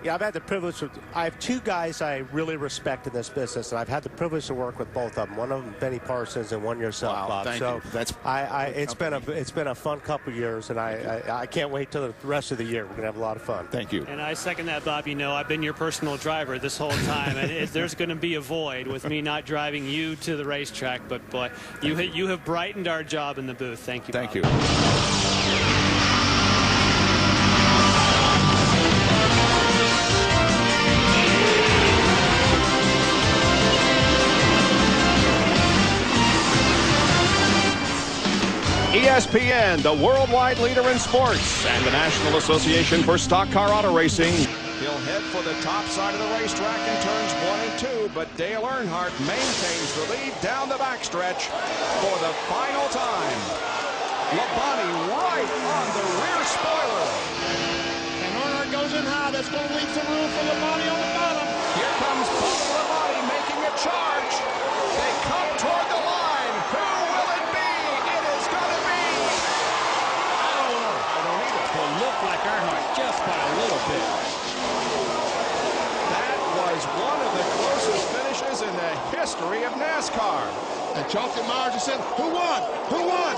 Yeah, I've had the privilege of, I have two guys I really respect in this business, and I've had the privilege to work with both of them. One of them, Benny Parsons, and one yourself, wow, Bob. Thank so you. That's it's been a fun couple of years, and I can't wait till the rest of the year. We're gonna have a lot of fun. Thank you. And I second that, Bob. You know, I've been your personal driver this whole time, and there's going to be a void with me not driving you to the racetrack. But boy, you have brightened our job in the booth. Thank you. Thank Bob. you. ESPN, the worldwide leader in sports, and the National Association for Stock Car Auto Racing. He'll head for the top side of the racetrack in turns 1 and 2, but Dale Earnhardt maintains the lead down the backstretch for the final time. Labonte right on the rear spoiler. And Earnhardt goes in high. That's going to leave some room for Labonte on the bottom. Here comes Bubba Labonte making a charge. They come toward the line. Who will it be? It is going to be... I don't know. I don't either. Will look like Earnhardt just by a little bit. That was one of the closest finishes in the history of NASCAR. And Chalky Myers just said, who won? Who won?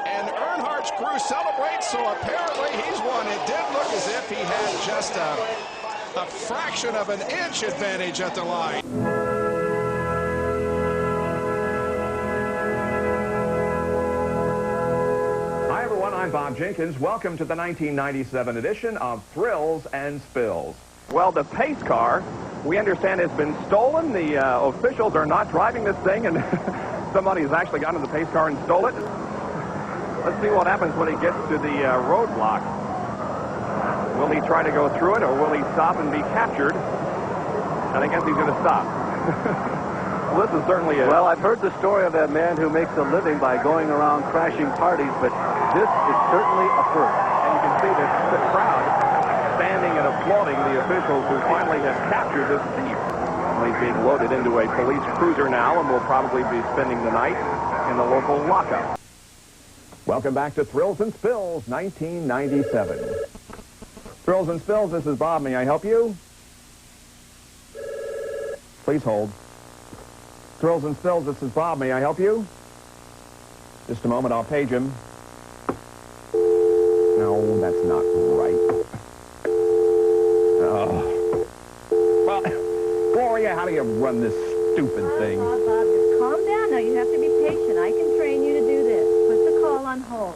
And Earnhardt's crew celebrates, so apparently he's won. It did look as if he had just a fraction of an inch advantage at the line. Hi everyone, I'm Bob Jenkins. Welcome to the 1997 edition of Thrills and Spills. Well, the pace car, we understand, has been stolen. The officials are not driving this thing, and somebody has actually gotten in the pace car and stole it. Let's see what happens when he gets to the roadblock. Will he try to go through it, or will he stop and be captured? And I guess he's going to stop. Well, this is certainly Well, I've heard the story of that man who makes a living by going around crashing parties, but this is certainly a first. And you can see the crowd standing and applauding the officials who finally have captured this thief. Well, he's being loaded into a police cruiser now and will probably be spending the night in the local lockup. Welcome back to Thrills and Spills, 1997. Thrills and Spills, this is Bob. May I help you? Please hold. Thrills and Spills, this is Bob. May I help you? Just a moment, I'll page him. No, that's not right. Oh. Well, Gloria, how do you run this stupid thing? Bob, just calm down now. You have to be patient. I can train you to do this. Put the call on hold.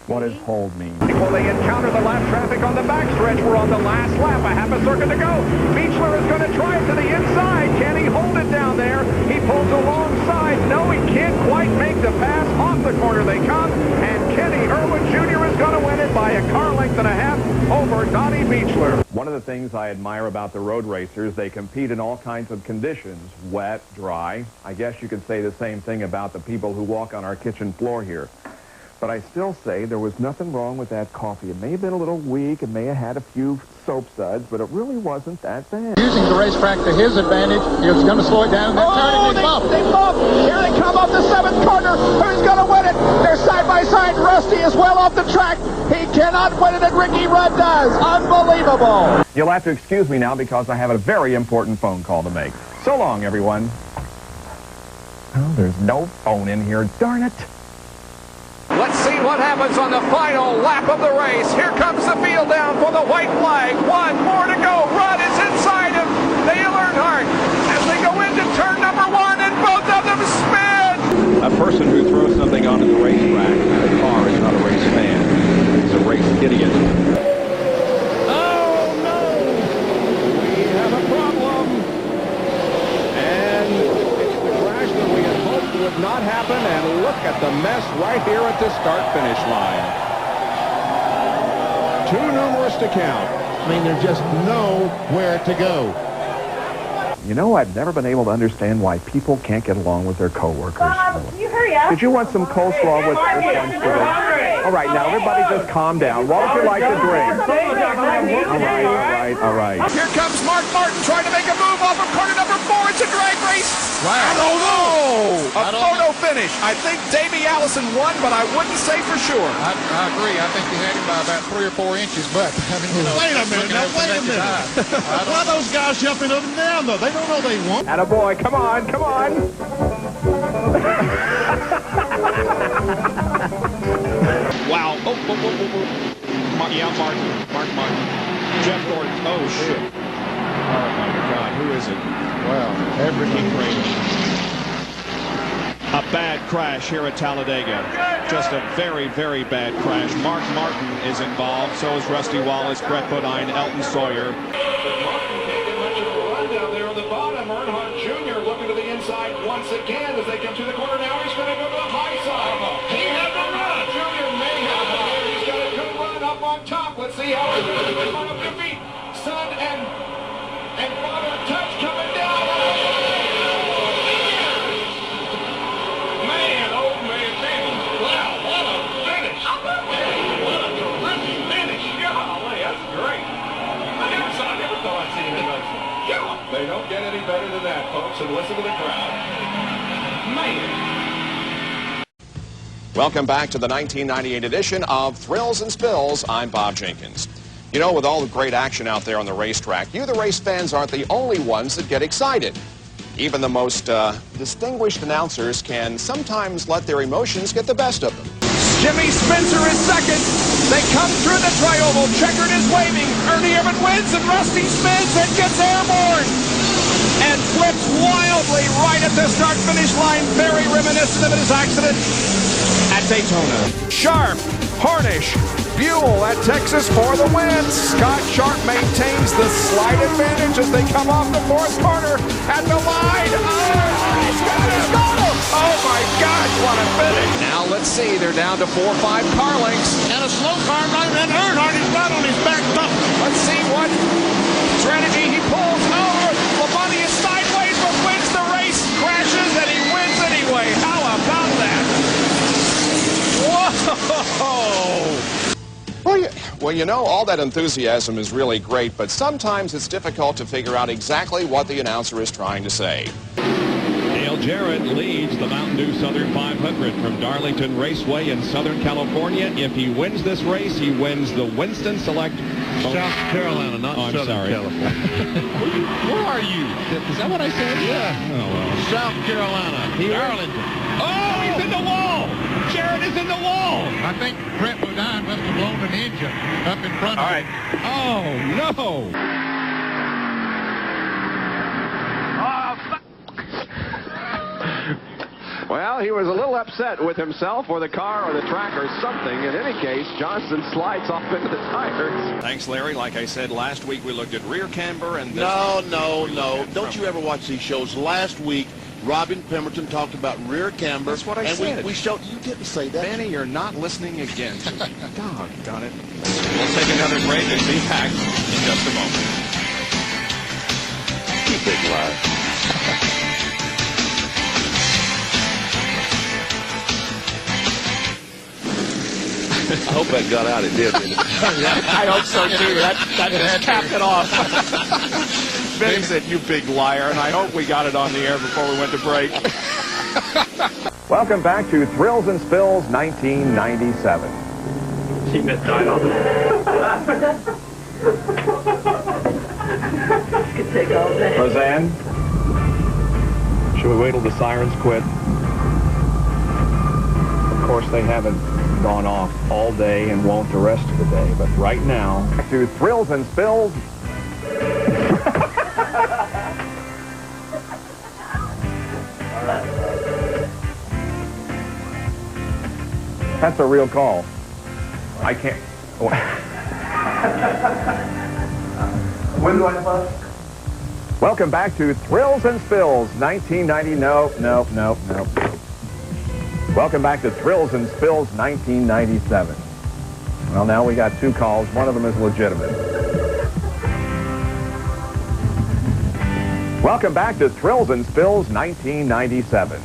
What does hold mean? Well, they encounter the lap traffic on the backstretch. We're on the last lap. A half a circuit to go. Beechler is going to try it to the inside. Can he hold it down there? He pulls alongside. No, he can't quite make the pass. Off the corner they come. And Kenny Irwin Jr. is going to win it by a car length and a half over Donnie Beechler. One of the things I admire about the road racers, they compete in all kinds of conditions. Wet, dry. I guess you could say the same thing about the people who walk on our kitchen floor here. But I still say there was nothing wrong with that coffee. It may have been a little weak. It may have had a few soap suds, but it really wasn't that bad. Using the racetrack to his advantage, he was going to slow it down. They're turning, they bump. They bump. Here they come up the 7th corner. Who's going to win it? They're side by side. Rusty is well off the track. He cannot win it, and Ricky Rudd does. Unbelievable. You'll have to excuse me now because I have a very important phone call to make. So long, everyone. Oh, there's no phone in here. Darn it. Let's see what happens on the final lap of the race. Here comes the field down for the white flag. 1 more to go. Rudd is inside of Dale Earnhardt as they go into turn number 1, and both of them spin. A person who throws something onto the racetrack in a car is not a race fan. He's a race idiot. Oh, no! We have a problem. And it's the crash that we had hoped would not happen, and look at the mess right here at the start-finish line. Too numerous to count. I mean, there's just nowhere to go. You know, I've never been able to understand why people can't get along with their coworkers. Bob, you hurry up. Did you want some coleslaw with lunch today? All right, now everybody just calm down. What would you like to drink? All right. Here comes Mark Martin trying to make a move move off of corner number 4. It's a drag race. Wow. I don't know. I A don't photo know. finish. I think Davey Allison won, but I wouldn't say for sure. I agree. I think he had him by about 3 or 4 inches, but I mean, Wait a minute. Now, wait a minute. Why are those guys jumping up and down, though? They don't know they won. Attaboy, come on, come on. Wow. Oh. Martin. Jeff Gordon. Oh, shit. Oh, my God. Who is it? wow, everything crazy. A bad crash here at Talladega. Just a very, very bad crash. Mark Martin is involved. So is Rusty Wallace, Brett Bodine, Elton Sawyer. Down there on the bottom, Earnhardt Jr. looking to the inside once again as they come to the corner. Now he's going to go to the high side. He has a run. Jr. may have it there. He's got a good run up on top. Let's see how he's going to run up their feet. Son and father touch coming down. Man, oh man, wow, what a finish. What a terrific finish. Golly, that's great. I never thought I'd see anything like that. They don't get any better than that, folks, and listen to the crowd. Man. Welcome back to the 1998 edition of Thrills and Spills. I'm Bob Jenkins. You know, with all the great action out there on the racetrack, you, the race fans, aren't the only ones that get excited. Even the most distinguished announcers can sometimes let their emotions get the best of them. Jimmy Spencer is second. They come through the tri-oval. Checkered is waving. Ernie Irvan wins, and Rusty spins and gets airborne. And flips wildly right at the start-finish line. Very reminiscent of his accident at Daytona. Sharp, Harnish, Buell at Texas for the win. Scott Sharp maintains the slight advantage as they come off the 4th corner at the line. He's got him! Oh my gosh, what a finish! Now let's see, they're down to 4 or 5 car lengths. And a slow car right, and Earnhardt is not on his back top. Let's see what strategy he pulls. Oh, Labonte is sideways but wins the race, crashes, and he wins anyway. How about that? Whoa! Well, you know, all that enthusiasm is really great, but sometimes it's difficult to figure out exactly what the announcer is trying to say. Dale Jarrett leads the Mountain Dew Southern 500 from Darlington Raceway in Southern California. If he wins this race, he wins the Winston Select. South Carolina, not Southern California. Where are you? Is that what I said? Yeah. Oh, well. South Carolina, Darlington. Oh, he's in the wall! Jarrett is in the wall! I think Brett Bodine must have blown an engine up in front of him. Oh, no! Well, he was a little upset with himself or the car or the track or something. In any case, Johnson slides off into the tires. Thanks, Larry. Like I said, last week we looked at rear camber and this No. Don't you ever watch these shows? Last week, Robin Pemberton talked about rear camber. That's what I and said. We showed. You didn't say that. Benny, you're not listening again to me. Doggone it. We'll take another break and be back in just a moment. You big liar. I hope that got out. It did. I hope so, too. That just capped it off. Benny said, you big liar, and I hope we got it on the air before we went to break. Welcome back to Thrills and Spills 1997. She missed right on Could take all day. Roseanne, should we wait till the sirens quit? Of course, they haven't gone off all day and won't the rest of the day, but right now, back to Thrills and Spills. That's a real call. I can't. When do I play? Welcome back to Thrills and Spills 1990. No. Welcome back to Thrills and Spills 1997. Well, now we got 2 calls. One of them is legitimate. Welcome back to Thrills and Spills 1997.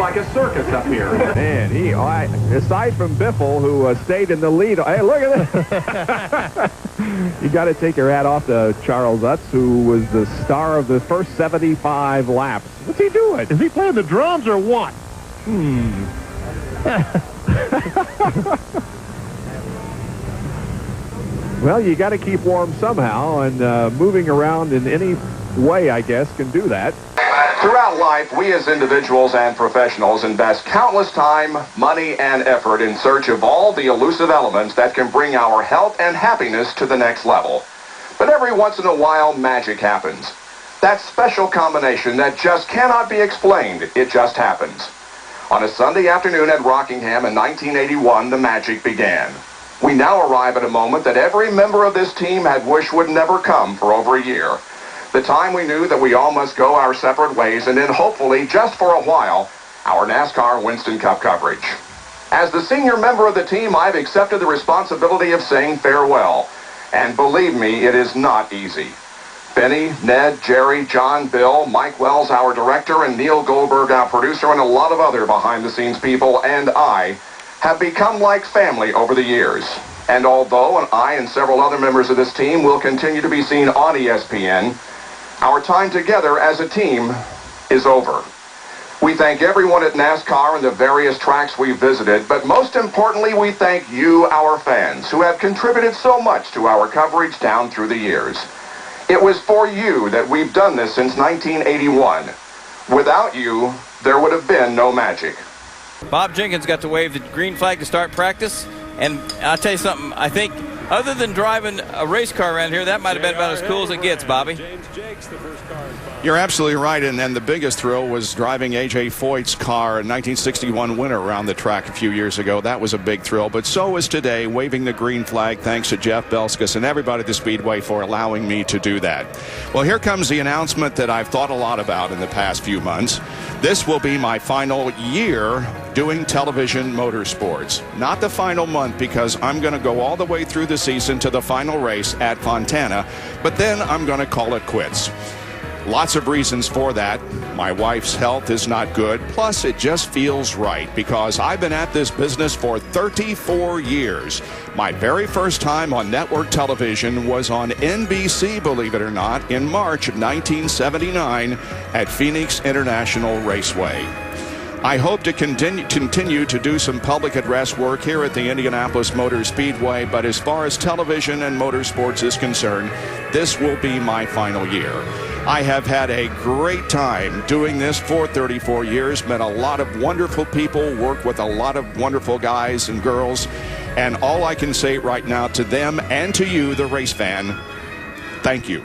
like a circus up here. Man, aside from Biffle, who stayed in the lead. Hey, look at this. You got to take your hat off to Charles Utz, who was the star of the first 75 laps. What's he doing? Is he playing the drums or what? Well, you got to keep warm somehow, and moving around in any way, I guess, can do that. Throughout life, we as individuals and professionals invest countless time, money, and effort in search of all the elusive elements that can bring our health and happiness to the next level. But every once in a while, magic happens. That special combination that just cannot be explained, it just happens. On a Sunday afternoon at Rockingham in 1981, the magic began. We now arrive at a moment that every member of this team had wished would never come for over a year. The time we knew that we all must go our separate ways, and then hopefully, just for a while, our NASCAR Winston Cup coverage. As the senior member of the team, I've accepted the responsibility of saying farewell. And believe me, it is not easy. Benny, Ned, Jerry, John, Bill, Mike Wells, our director, and Neil Goldberg, our producer, and a lot of other behind-the-scenes people, and I, have become like family over the years. And although I and several other members of this team will continue to be seen on ESPN, our time together as a team is over. We thank everyone at NASCAR and the various tracks we visited, but most importantly, we thank you, our fans, who have contributed so much to our coverage down through the years. It was for you that we've done this since 1981. Without you, there would have been no magic. Bob Jenkins got to wave the green flag to start practice, and I'll tell you something, I think other than driving a race car around here, that might have been about as cool as it gets, Bobby. You're absolutely right, and the biggest thrill was driving A.J. Foyt's car, a 1961 winner around the track a few years ago. That was a big thrill, but so is today, waving the green flag, thanks to Jeff Belskis and everybody at the Speedway for allowing me to do that. Well, here comes the announcement that I've thought a lot about in the past few months. This will be my final year doing television motorsports. Not the final month, because I'm going to go all the way through the season to the final race at Fontana, but then I'm going to call it quits. Lots of reasons for that. My wife's health is not good, plus it just feels right, because I've been at this business for 34 years. My very first time on network television was on NBC, believe it or not, in March of 1979 at Phoenix International Raceway. I hope to continue to do some public address work here at the Indianapolis Motor Speedway, but as far as television and motorsports is concerned, this will be my final year. I have had a great time doing this for 34 years, met a lot of wonderful people, worked with a lot of wonderful guys and girls, and all I can say right now to them and to you, the race fan, thank you.